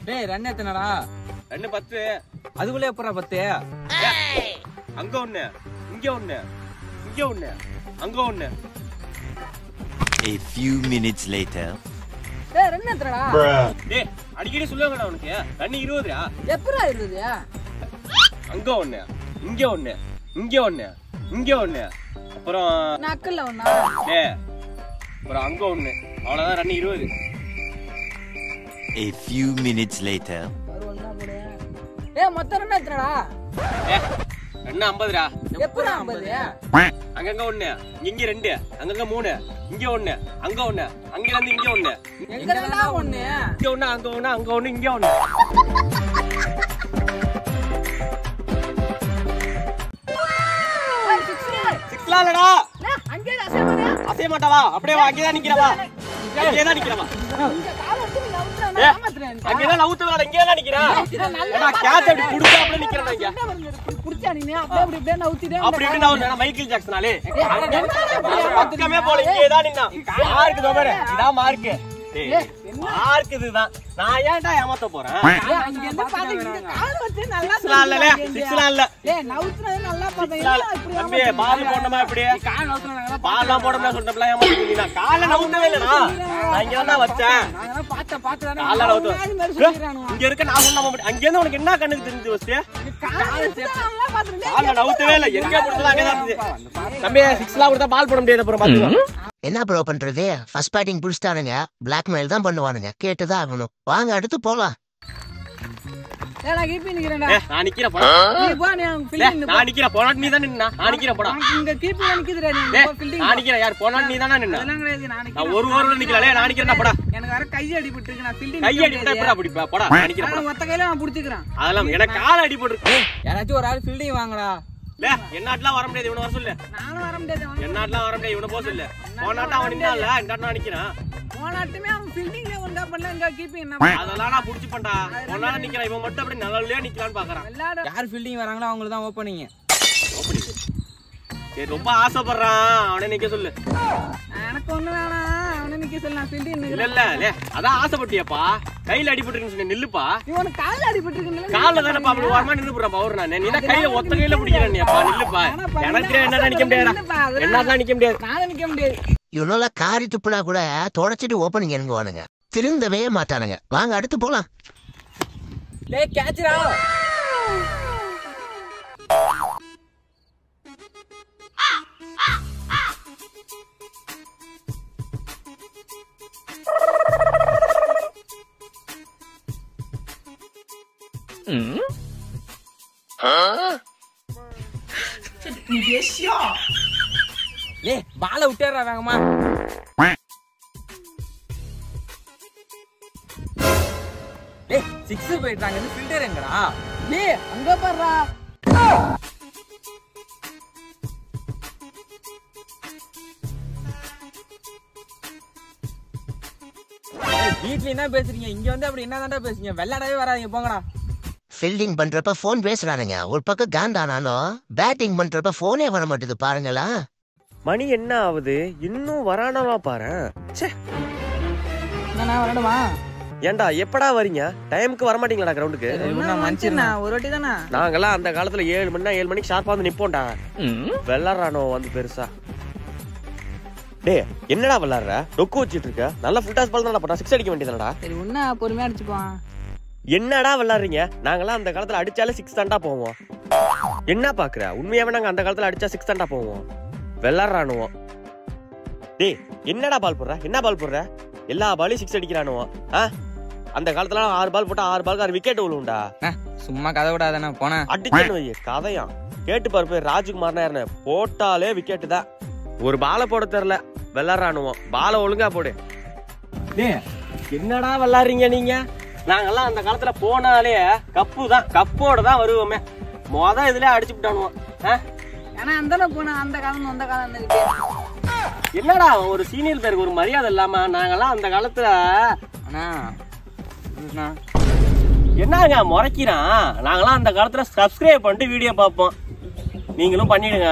டேய் run எத்தனடா? Run 10. அதுக்குள்ள எப்பறா 10? அங்க ஒண்ணு, இங்க ஒண்ணு, இங்க ஒண்ணு, அங்க ஒண்ணு. A few minutes later. டேய் ரன் எத்தனடா? டேய் அடிக்கடி சொல்லுவாங்கடா உனக்கு. ரன் 20டா. எப்பறா 20? அங்க ஒண்ணு, இங்க ஒண்ணு, இங்க ஒண்ணு, இங்க ஒண்ணு. அப்புறம் நக்கல்ல ஒண்ணா? டேய் அப்புறம் அங்க ஒண்ணு. அவ்வளவுதான் run 20. A few minutes later. ஒண்ணா போடு. டேய் மொத்தம் ரன் எத்தனடா? டேய் ரன் 50டா. எப்பறா 50? அங்கங்க ஒண்ணு, இங்க 2, அங்கங்க 3, இங்க ஒண்ணு, அங்க ஒண்ணு, அங்க இருந்து இங்க ஒண்ணு, எங்கடா ஒண்ணு? இங்க ஒண்ணு, அங்க ஒண்ணு, அங்க ஒண்ணு, இங்க ஒண்ணு. சிக்ஸ்லாம் இல்லடா. அங்கே அசைமாடா. அசைய மாட்டாவா? அப்படியே வா, அங்கேதான் நிக்கிறவா. அங்கேதான் நிக்கிறவா. இங்க கால வச்சு நீ நவுத்துறா ஏய், ஏமாத்துறேன். அங்கேதான் நவுத்துறா, இங்கேதான் நிக்கிறா. ஏடா கேட்ச் அப்படி புடிச்சா அப்படியே நிக்கிறடா இங்க. புடிச்சா நீ அப்படியே நவுத்திட்டே அப்படி இப்படி நான் ஒரு மைக்கேல் ஜாக்சனாலே. பக்கமே போல இங்கேதான் நின்னா. மார்க் தோ பாரு. இதான் மார்க். டேய் மார்க் இதுதான். நான் ஏன்டா ஏமாத்த போறேன்? அங்க என்ன பாத்தீங்க கால வச்சு நல்லா சிக்ஸ்லாம் இல்ல, சிக்ஸ்லாம் இல்ல. டேய் நவுத்துறது நல்லா பாத்தீங்க இப்படி தம்பி பால் போடணுமா இப்படி? பால்லாம் போடணும்னு சொல்றப்பல ஏமாத்தி நான் கால நவுத்தவே இல்லடா. நான் இங்க தான் வச்சேன். நாங்க பாத்த கால நவுத்து. இங்க இருக்க நான் சொன்ன அங்க இருந்து உனக்கு என்ன கண்ணுக்கு தெரிஞ்சு வச்சு? நல்லா பாத்துறேன். கால நவுத்தவே இல்ல. எங்க போடுறதா அங்க தான் இருந்துச்சு. தம்பி சிக்ஸ்லாம் கொடுத்தா பால் போட முடியாது அப்புறம் பாத்துக்கோ. என்ன ப்ரோ பண்றது? First batting புடிச்சிட்டானுங்க. பிளாக்மெயில் தான் பண்ணுவானுங்க. கேட்டுதான் ஆகணும். வாங்க அடுத்து போலாம். ஏய் நான் கீப்பி நிக்கிறேன்டா. நான் நிக்கிறேன் போடா. நீ போ நீ ஃபீல்டிங் நான் நிக்கிறேன் போடா. நீ தான் நின்னா. நான் நிக்கிறேன் போடா. இங்க கீப்பி நிக்குதுடா நீ போ ஃபீல்டிங். நான் நிக்கிறேன். யார் போடா? நீ தான நின்னா. அதெல்லாம் கிடையாது நான் நான் நிக்கிறேன். ஒரு ஓவர்ல நிக்கலலே. நான் நிக்கிறேன்டா போடா. எனக்கு வர கை அடிபட்டு இருக்கு. நான் ஃபீல்டிங் கை அடிபட்டா எப்படா பிடிப்பா? போடா. நான் நிக்கிறேன் போடா. நான் ஒத்த கையில நான் புடிச்சுக்கறேன். அதெல்லாம் எனக்கு கால் அடிபட்டு இருக்கு. யாராச்சும் ஒரு ஆள் ஃபீல்டிங் வாங்கடா. லே என்னாட்லாம் வர முடியாது. இவனை வர சொல்லு. நானும் வர முடியாது. என்னாட்லாம் வர முடியாது. இவனை போக சொல்லு. போனாட்ட அவன் நின்னால இந்த நான் நிக்கிறான். போனாட்டுமே அவன் ஃபீல்டிங்ல ஒழுங்கா பண்ணல. இங்க கீப்பிங் என்ன அதெல்லாம் நான் புடிச்சு பண்றா. போனால நிக்கிறான். இவன் மட்டும் அப்படி நல்லவளே நிக்கலாம்னு பாக்குறான். விளையாட யார் ஃபீல்டிங் வராங்களோ அவங்களுக்கு தான் ஓப்பனிங். சரி ரொம்ப ஆசைப்படுறான். அவனே நிக்க சொல்லு. எனக்கு ஒண்ணு வேணாம். அவன நிக்க சொல்ல நான் ஃபீல்டிங் இல்ல நிக்கிறேன். இல்ல லே அதான் ஆசைப்பட்டியாப்பா. கையில அடிபட்டுருன்னு சொன்ன நில்லுப்பா. நீ உனக்கு கால்ல அடிபட்டு இருக்குன்னு கால்ல தானே அப்படி ஓரமா நின்னு போறா பவர் நான். நீ தான் கையில ஒத்த கையில பிடிக்கிறேன் நீப்பா. நில்லுப்பா. எனக்கு என்னடா நிக்க முடியாது. என்னதான் நிக்க முடியாது. நானே நிக்க முடியாது. இவனெல்லாம் காரி துப்புனா கூட தொடச்சிட்டு ஓப்பனிங் இறங்குவானுங்க. திருந்தவே மாட்டானுங்க. வாங்க அடுத்து போலாம். லே கேட்ச்டா. லே பால விட்டேறா வேகமா. லே 6 போயிட்டாங்க. இந்த ஃபில்டர் எங்கடா? டேய் அங்க பாருடா. வீட்ல என்ன பேசுறீங்க? இங்க வந்து அப்படி என்னதான்டா பேசுறீங்க? வெள்ளாடவே வராதீங்க போங்கடா. ஃபீல்டிங் பண்றப்ப போன் பேசுறானுங்க. ஒரு பக்கம் காண்டானாலும் பேட்டிங் பண்றப்ப போனே வர மாட்டேது பாருங்களா. மணி என்ன ஆகுது? இன்னும் வரானவா பாரு. நான் வரணுமா? ஏண்டா எப்படா வரீங்க? டைமுக்கு வர மாட்டீங்களாடா கிரவுண்டுக்கு? ஒரு வாட்டி தானே. நாங்கெல்லாம் அந்த காலத்துல 7 மணிக்கு ஷார்ப்பா வந்து நிப்போம்டா. வெள்ளாடுறானோ வந்து பெருசா. டேய் என்னடா விளையாடுற? டொக்கு வச்சிட்டு இருக்க. நல்ல ஃபுல் டாஸ் பால் தானடா போட்டா. 6 அடிக்க வேண்டியதானடா. சரி உன்ன பொறுமையா அடிச்சுப்பான். என்னடா விளையாடுறீங்க? நாங்கெல்லாம் அந்த காலத்துல அடிச்சாலே 6 தான்டா போவோம். என்ன பாக்குற? உண்மையாவே நாங்க அந்த காலத்துல அடிச்சா 6 தான்டா போவோம். வெள்ளாடுறானுவோ. டேய் என்னடா பால் போடுற? என்ன பால் போடுற? எல்லா பாலையும் 6 அடிக்கிறானுவோ. அந்த காலத்துல 6 பால் போட்டா 6 பாலுக்கு 6 விக்கெட் விழுவும்டா. சும்மா கதை விடாதானே போனேன். அடிச்சேன்னு வை கதையா. கேட்டு பாரு போய் ராஜ்குமார்னா யாருன்னு போட்டாலே விக்கெட் தான். ஒரு பாலை போட தெரியல. வெள்ளாடுறானுவோ. பாலை ஒழுங்கா போடு. டேய் என்னடா விளையாடுறீங்க நீங்க? நாங்கெல்லாம் அந்த காலத்துல போனாலே கப்பு தான். கப்போட தான் வருவோமே. இதுல அடிச்சு விட்டானுவோம். ஏன்னா அந்த போனா அந்த காலம் என்னடா ஒரு சீனியர் பேருக்கு ஒரு மரியாதை இல்லாம நாங்கெல்லாம் அந்த காலத்துல என்னங்க முறைக்கிறான்? நாங்கெல்லாம் அந்த காலத்துல சப்ஸ்கிரைப் பண்ணிட்டு வீடியோ பார்ப்போம். நீங்களும் பண்ணிடுங்க.